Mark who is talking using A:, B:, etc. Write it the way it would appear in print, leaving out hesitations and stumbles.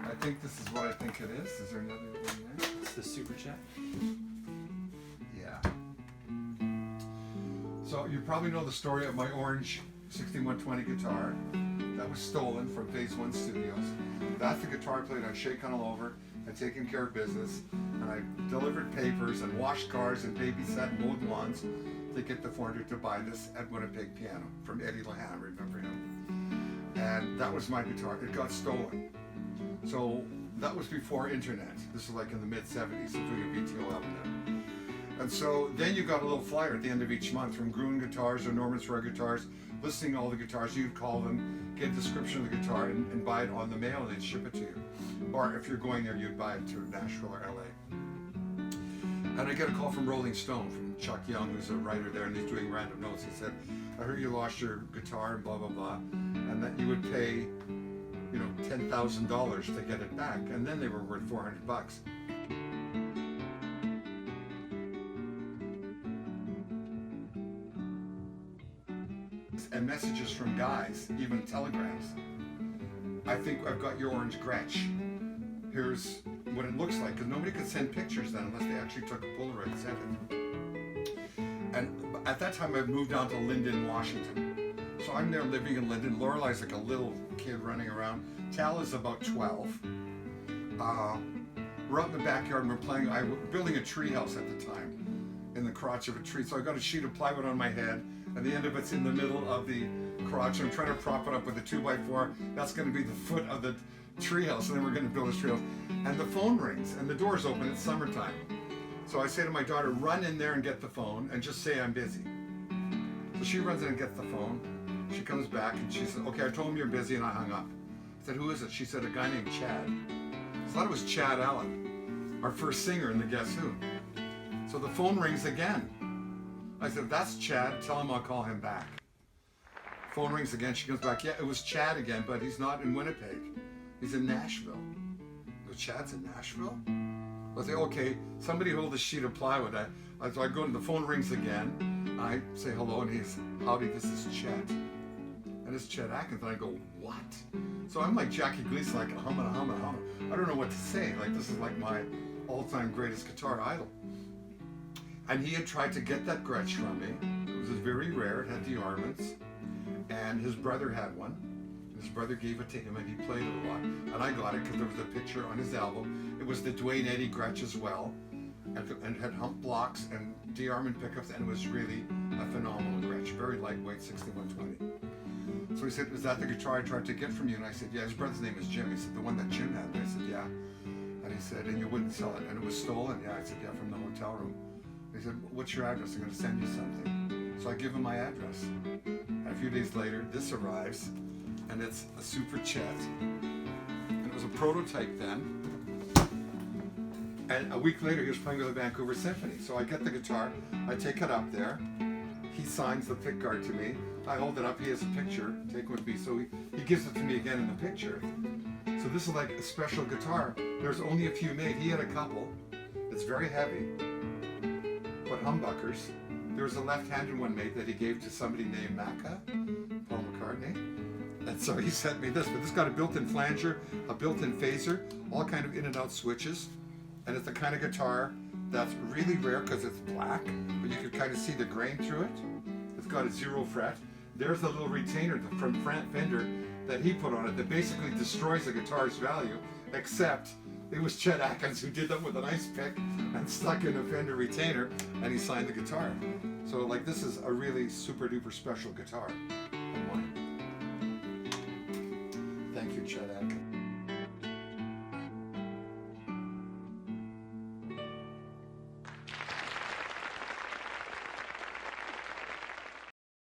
A: I think this is what I think it is. Is there another one there?
B: It's the Super Chet.
A: Yeah. So you probably know the story of my orange 6120 guitar that was stolen from Phase 1 Studios. That's the guitar I played on Shaken All Over and taking care of business. And I delivered papers and washed cars and babysat and mowed lawns to get the 400 to buy this at Winnipeg piano from Eddie Lahan, remember him? And that was my guitar. It got stolen. So that was before internet. This is like in the mid-70s, so doing a BTO album then. And so then you got a little flyer at the end of each month from Gruen Guitars or Norman Swear Guitars, listing all the guitars. You'd call them, get a description of the guitar, and buy it on the mail, and they'd ship it to you. Or if you're going there, you'd buy it to Nashville or LA. And I get a call from Rolling Stone, from Chuck Young, who's a writer there, and he's doing random notes. He said, I heard you lost your guitar and blah, blah, blah, and that you would pay, you know, $10,000 to get it back, and then they were worth $400. And messages from guys, even telegrams. I think I've got your orange Gretsch. Here's what it looks like, because nobody could send pictures then unless they actually took a Polaroid and sent it. And at that time I moved down to Linden, Washington. So I'm there living in Linden. Lorelei's like a little kid running around. Tal is about 12. We're out in the backyard and we're playing. I was building a tree house at the time in the crotch of a tree. So I got a sheet of plywood on my head, and the end of it's in the middle of the crotch. I'm trying to prop it up with a 2x4. That's going to be the foot of the treehouse, and then we're going to build this treehouse. And the phone rings, and the door's open. It's summertime. So I say to my daughter, run in there and get the phone, and just say I'm busy. So she runs in and gets the phone. She comes back, and she says, okay, I told him you're busy, and I hung up. I said, who is it? She said, a guy named Chad. I thought it was Chad Allen, our first singer in the Guess Who. So the phone rings again. I said, that's Chad, tell him I'll call him back. Phone rings again, she comes back, yeah, it was Chad again, but he's not in Winnipeg. He's in Nashville. I go, Chad's in Nashville? I say, okay, somebody hold a sheet of plywood. So I go and the phone rings again. I say hello, and he's, howdy, this is Chet. And it's Chet Atkins, and I go, what? So I'm like Jackie Gleason, like humming. I don't know what to say. Like, this is like my all-time greatest guitar idol. And he had tried to get that Gretsch from me. It was very rare, it had dearments. And his brother had one. His brother gave it to him, and he played it a lot. And I got it because there was a picture on his album. It was the Dwayne Eddy Gretsch as well. And had hump blocks and dearmament pickups, and it was really a phenomenal Gretsch. Very lightweight, 6120. So he said, is that the guitar I tried to get from you? And I said, yeah, his brother's name is Jim. He said, the one that Jim had. And I said, yeah. And he said, and you wouldn't sell it. And it was stolen? Yeah. I said, yeah, from the hotel room. He said, what's your address? I'm going to send you something. So I give him my address. And a few days later, this arrives, and it's a Super Chet. And it was a prototype then. And a week later, he was playing with the Vancouver Symphony. So I get the guitar, I take it up there. He signs the pick guard to me. I hold it up, he has a picture, take with me. So he gives it to me again in the picture. So this is like a special guitar. There's only a few made. He had a couple. It's very heavy, but humbuckers. There was a left-handed one made that he gave to somebody named Macca, Paul McCartney. And so he sent me this, but this got a built-in flanger, a built-in phaser, all kind of in and out switches. And it's the kind of guitar that's really rare because it's black, but you can kind of see the grain through it. It's got a 0 fret. There's a little retainer from Fender that he put on it that basically destroys the guitar's value, except it was Chet Atkins who did that with an ice pick and stuck in a Fender retainer, and he signed the guitar. So like, this is a really super duper special guitar of mine. Thank you, Chet Atkins.